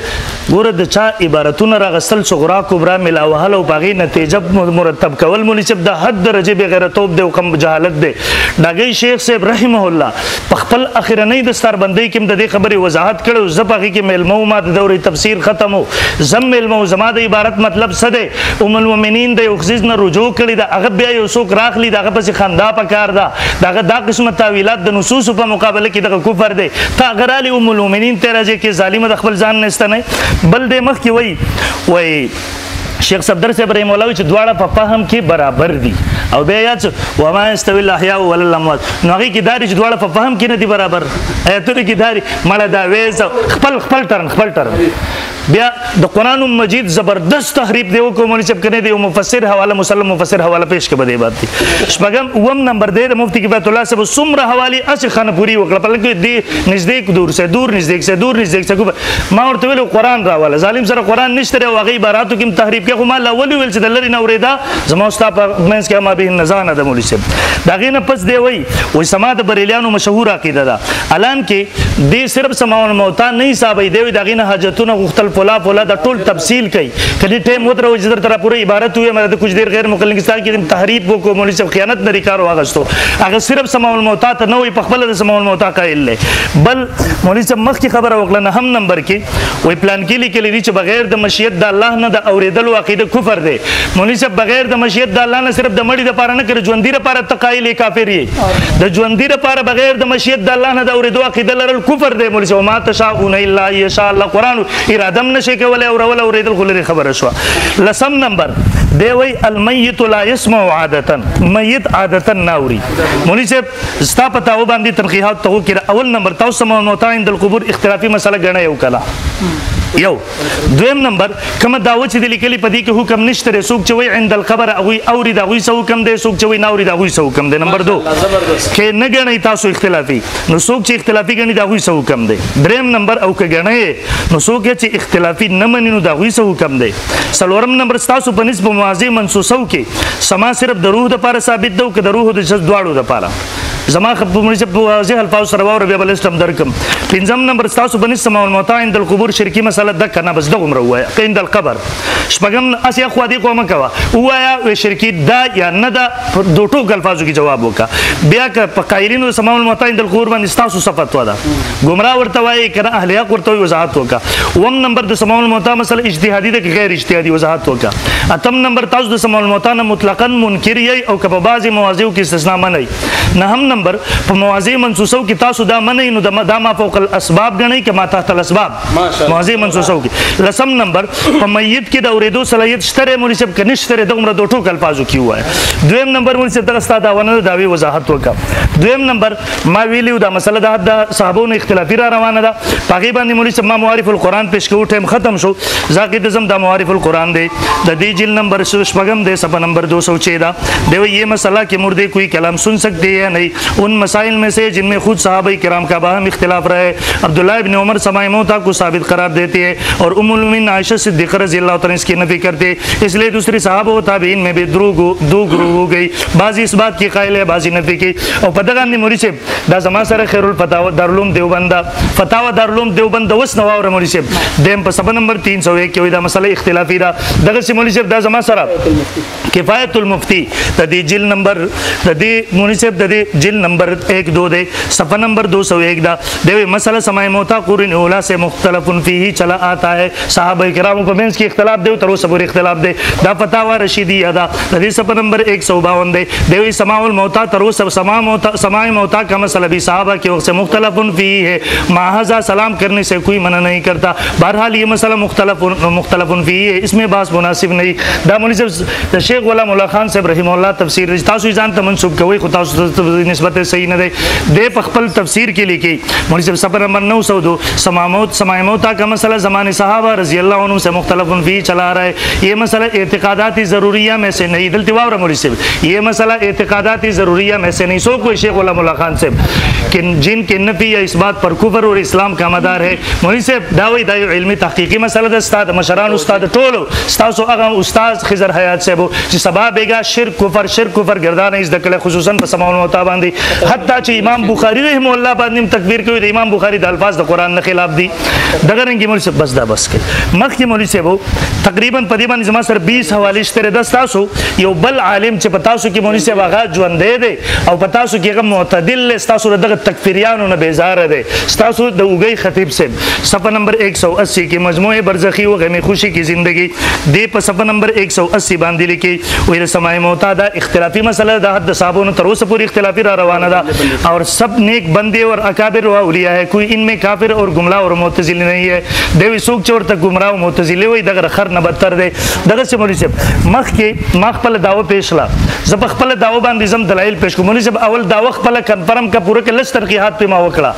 ګوره د چا عبارتونه راغسل صغرا کبرا ملاوهل او باغی نتیجه مرتب کول مولوی صاحب د حد درجه به غیرتوب دی او کم جهالت دی داغه شیخ صاحب رحمه الله په خپل اخرنۍ دستار بندۍ کې د خبرې وضاحت کړو زپغه کې ملمو ما د دورې تفسیر ختمو زم ملمو زما د عبارت مطلب څه دی ام المؤمنین د یوخزیز نه رجوع کړي دا هغه بیا یو څوک راخلی دغه پس خندا پکار دا دغه دا قسمه تعویلات د نصوص په مقابله کې دغه کفر دی تا غرالی ام المؤمنین ته راځي کې ظالم د خپل ځان نهسته نه بل د مخ کې وای شیخ صفدر صاحب رحم الله چې دواړه په فهم کې برابر دي او بیا یاد و ما استوی الاحیاء والاموات نو هغه کې داري چې دواړه په فهم کې نه دي برابر آیاتونه کې داري مړه دا وېز خپل ټرن بیا د قران مجید زبردست تحریف دی کوم چې کنه دی مفسر حواله مسلم مفسر حواله پیش کړه دی بات دي شپږم اوم نمبر دی د مفتی کفایت الله صاحب سمره حوالی اس خانه پوری وکړه په لکه دی نزدیک دور سے دور نزدیک سے ما ورته ویل قران راواله ظالم سره قران نشته او هغه عباراتو کې تحریف کې خو ما اول ویل چې د لری نه اوریدا زما استا په منس کې ما به نزان د مولوی صاحب داغه نه پس دی وای سما د بریلیانو مشهور عقیده ده الان کې دی صرف سماع الموتى نه حساب دی داغه نه حاجتونه غختل فلا دا ټول تفصیل کوي کله ټیم وتر وجدر تر پوره عبارت وي مده کچھ دیر غیر مکلنګستان کې تحریف کو مولوی صاحب خیانت نه ریکار واغستو هغه صرف سماع الموتى ته نه وي په خپل د سماع الموتى قائل له بل مولوی صاحب مخ کی خبر وکړه نه هم نمبر کې وای پلان کې لیکل دي چې بغیر د مشیت د الله نه د اوریدل عقیده کفر دی مولوی صاحب بغیر د مشیت د الله نه صرف د مړي د پاره نه کړ ژوندۍ لپاره تقایل کافر یې د ژوندۍ لپاره بغیر د مشیت د الله نه د اوریدو عقیده لرل کفر دی مولوی صاحب ما تشاؤون الا یشاء الله قران اراده نشي کولای او اوریدل خلری خبره شو لسم نمبر دی وی المیت لا يسمع عادتا میت عادتا ناوري مولوی صاحب ستا پتا و باندې تنقیحات ته کړه اول نمبر تاسو سماع الموتى عند القبور اختلافي مسله غنه یو کلا یو دویم نمبر کوم داو چې د لیکلي پدې کې حکم نشته رې څوک چې وای عند القبر اوی اوري دا وی سو حکم دی څوک چې وای ناوري دا وی سو حکم دی نمبر 2 کې نه غنی تاسو اختلافي نو څوک چې اختلافي غنی دا وی سو حکم دی دریم نمبر او کې غنی نو څوک چې اختلافي نه مني نو دا وی سو حکم دی څلورم نمبر تاسو په نسبت موازی منسوسو کې سما صرف د روح د لپاره ثابت دی او د روح د جسد دواړو لپاره زما خپل چې واضح الفاظ سره وره بیا بل اسلام درکم پنځم نمبر تاسو باندې سماع الموتى عند القبور شرکی مسله د کنه بس دغه عمر وای عند القبر شپږم اسیا خو دې کومه کوا وایا شرکی دا یا نه دا دوټو الفاظو کې جواب وکا بیا ک په قایلینو سماع الموتى عند القبور باندې تاسو صفات ودا گمراه ورته وای کنه اهل حق ورته وضاحت وکا وم نمبر د سماع الموتى مسله اجتهادي د غیر اجتهادي وضاحت وکا اتم نمبر تاسو د سماع الموتى نه مطلقاً منکر یې او کبه بعضی موازیو کې استثناء منئ نهم نمبر په موازی منسوسو کې تاسو دا منئ نو دا ما فوق الاسباب غنئ کما تحت الاسباب موازی منسوسو کې لسم نمبر په میت کې د اوریدو صلاحیت شته مولوی صاحب کې نشته د عمر دوه ټوک الفاظو کې وای دویم نمبر مولوی صاحب دغه ستاده ونه داوی وضاحت وکړه دویم نمبر ما ویلیو دا مسله د صحابونو اختلافي را روانه ده پاغي باندې مولوی صاحب ما معارف القرآن پیش کوو ټیم ختم شو زاقید زم دا معارف القرآن دی د دې جلد نمبر 6 دی صفحه نمبر 214 دی یہ مسئلہ کہ مردے کوئی کلام سن سکتے ہیں نہیں उन मसाइल में से जिनमें खुद सहाबा किराम का बाहम इख्तिलाफ रहे। अब्दुल्लाह इब्न उमर समाए मौता को साबित करार देती है और उम्मुल मोमिनीन आयशा सिद्दीक़ा रज़ियल्लाहु ताला इसकी नफी करते, इसलिए दूसरी सहाबा व ताबीन में भी दो गुरु हो गई। बाजी इस बात की कायल है, बाजी नफी की। और पदगान मोरी से दा जमा सर खैरुल फतावा दारुल देवबंदा फतावा दारुल देवबंद वस नवावर मोरी से देम पर सब नंबर 301 के वदा मसला इख्तिलाफी रा दगर से मोरी से दा जमा सर किफायतुल मुफ्ती तदी जिल नंबर तदी मोरी से तदी जिल नंबर 1-2 दे सफा नंबर 201 दा देवे मसला समाए मौता कुरिन ओला से मुख्तलफुन फीही चला आता है। सहाबा किराम को में की इख्तिलाफ दे तरो सबूर इख्तिलाफ दे दा फतावा रशीदी अदा तदी सफा नंबर 152 दे देवे समाउल मौता तरो सब समाए मौता का मसला भी सहाबा के वक्त से मुख्तलफुन फीही है, महाजा सलाम करने से कोई मना नहीं करता। बहरहाल ये मसला मुख्तलफुन फीही है, इसमें बात मुनासिब नहीं। दा मौलवी साहब शेख गुलाम उल्लाह खान साहब रहिमहुल्लाह तफसीर तासु जान तमनसुब के वही खुदा निस्बत सही न दे दे पखपल तफसीर के लिए की मौलवी साहब सफर नंबर 902 समाए मौता का मसला ज़माने सहाबा रज़ियल्लाहु अन्हुम से मुख्तलफुन फीही चला रहा है। ये मसला एतिक़ादाती ज़रूरिया में से नहीं दलतिवार मौलवी साहब, ये मसला एतिक़ादाती ज़रूरिया में से नहीं। सो कोई शेख गुलाम उल्लाह खान साहब कि जिनके नफ़ी या इस बात पर कुफर और इस्लाम का मदार है। मौलवी साहब दावी दाई इल्मी तहकीकी मसला द उस्ताद मशरान उस्ताद टोलो उस्ताद अगम उस्ताद खिजर हयात साहब जी सबा बेगा शिरक कुफर गर्दान इस दकले खुसूसन समाउल मौता बांधी हत्ता च इमाम बुखारी रहमहुल्लाह बांधी तकबीर के इमाम बुखारी द अल्फाज द कुरान ने खिलाफ दी दगरन की मौलवी साहब बस दा बस के मख की मौलवी साहब तकरीबन पदीबान जमा सर 20 हवाले तेरे दस्तासो यो बल आलिम च पतासो की मौलवी साहब आगा जुन दे दे और पतासो की मुतदिल स्तासो दग तकफिरियान न बेजार दे स्तासो द उगई खतीब से सफ़ा नंबर 180 की मजमूए बरज़खी व गम खुशी की जिंदगी दे पर सफ़ा नंबर 180 बांधी लिखी वही समाए मोतादा इख्तिलाफी मसला दा हद साबो न तरोस पूरी इख्तिलाफी रवाना दा और सब नेक बंदे और अकाबिर व औलिया है, कोई इनमें काफिर और गुमराह और मुतज़िली नहीं है। देवी सूख चोर तक गुमराह मुतज़िली वही दगर खर न बदतर दे दगर से मौलवी साहब मख पल दावो पेशला जब पल दावो बांधी जम दलाइल पेश को मौलवी साहब अवल दावो पल कन्फर्म का पूरे के लस तरकीहात पे मावकला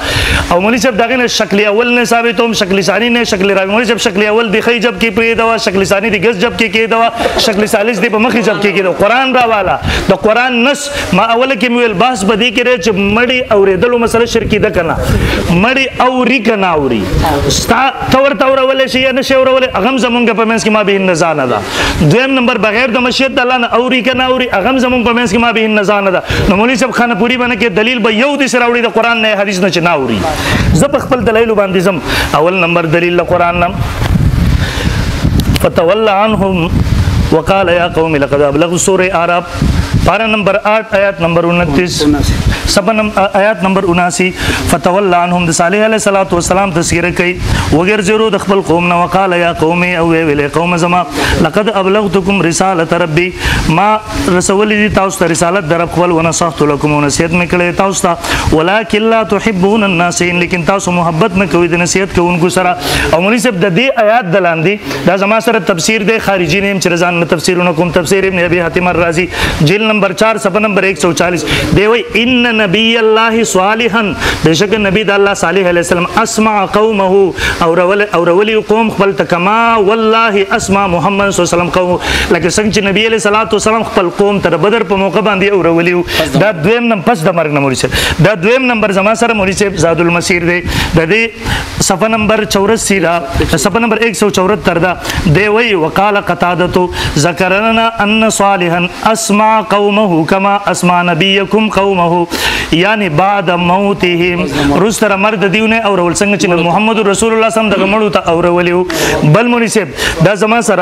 और मौलवी साहब दागे ने शक्ल अव्वल ने साबित तुम शक्ल सानी ने शक्ल रावी मौलवी साहब शक्ल अव्वल दिखाई जब की पे दवा शक्ल सानी दी गस जब की दवा शक्ल सालिस दी मखी जब की दो कुरान रा वाला तो कुरान नस मा अवल के मुल बहस बदी के रे जब मड़ी और दलो मसला शिरकी द कना मड़ी औरी कना औरी तवर अवल से या नशे और अवल अगम जमुन के पमेंस की मा भी नजाना दा दोम नंबर बगैर द मशियत अल्लाह न औरी कना औरी अगम जमुन पमेंस की मा भी नजाना दा न मौलवी साहब खाना पूरी बने के दलील ब यहूदी सराउडी द कुरान ने हदीस न चनाउरी जब खपल दलाइल बांधिजम अवल नंबर दलील कुरान नम फतवल्ला अन्हुम वकाल या कौम लक़द अबलगु सूरह आराफ पारा नंबर 8 आयत नंबर 29 सबन आयत नंबर 79 फतवल्ला अन्हुम सालेह अलैहिस्सलातु वस्सलाम तस्कीर कई वगैर जरो दखल कौम न वकाल या कौम औ वेले कौम जमा लक़द अबलगतुकुम रिसालत रब्बी मा रसूल दी ताउस रिसालत दरब खवल व नसहतु लकुम नसीहत में कले ताउस ता वलाकिन ला तुहिब्बून अन्नासिन लेकिन ताउस मोहब्बत न कोई नसीहत को उनको सरा और मौलवी साहब दी आयत दलांदी दा जमा सर तफसीर दे खारिजी ने चरजान तफसीर उनकुम तफसीर इब्न अबी हातिम अर्राजी जिल नंबर 4 सफ़ा नंबर 140 देव इन नबी अल्लाह सालिहन बेशक नबी अल्लाह सालिह अलैहिस्सलाम अस्मा कौमहु और वली कौम खपल तकमा वल्लाहि अस्मा मोहम्मद सल्लल्लाहु अलैहि वसल्लम कौम लेकिन संग नबी अलैहि सलातो सलाम खपल कौम तर बदर पर मौका बांधी और वली दा द्वेम नंबर पस द मर्ग नमरी से दा द्वेम नंबर जमा सर मौलवी से जादुल मसीर दे दे सफ़ा नंबर 84 दा सफ़ा नंबर 174 दा देवई वकाल कतादतो ज़करना अन्न सालिहन अस्मा कौमहु कमा अस्मा नबियकुम कौमहु यानी बाद मौतिहिम रुस्तर मर्द दीवने और वल संग चिन मोहम्मद रसूलुल्लाह सम दग मळुता और वलिउ बल मौलवी साहब दा जमा सर